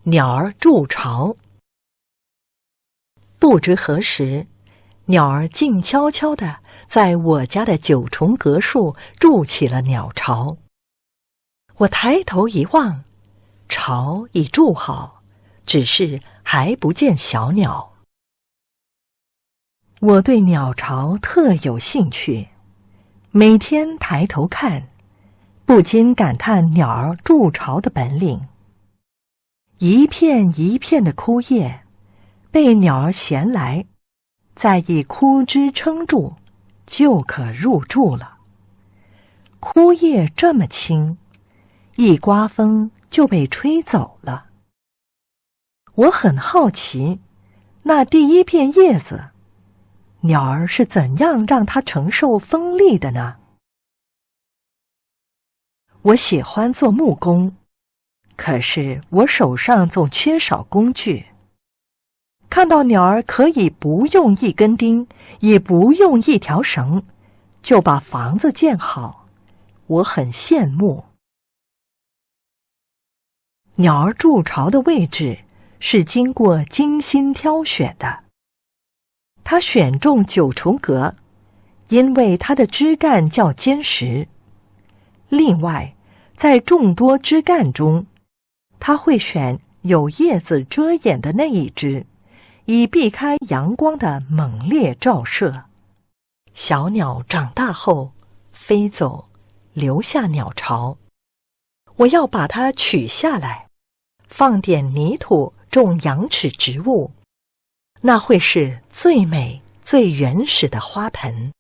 鸟儿筑巢。不知何时，鸟儿静悄悄地在我家的9重阁树筑起了鸟巢。我抬头一望，巢已筑好，只是还不见小鸟。我对鸟巢特有兴趣，每天抬头看，不禁感叹鸟儿筑巢的本领。一片一片的枯叶被鸟儿衔来，再以枯枝撑住，就可入筑了。枯叶这么轻，一刮风就被吹走了。我很好奇，那第一片叶子，鸟儿是怎样让它承受风力的呢？我喜欢做木工，可是我手上总缺少工具。看到鸟儿可以不用一根钉，也不用一条绳，就把房子建好，我很羡慕。鸟儿筑巢的位置是经过精心挑选的。它选中9重阁，因为它的枝干较坚实。另外，在众多枝干中，它会选有叶子遮掩的那一枝，以避开阳光的猛烈照射。小鸟长大后飞走，留下鸟巢。我要把它取下来，放点泥土种羊齿植物，那会是最美最原始的花盆。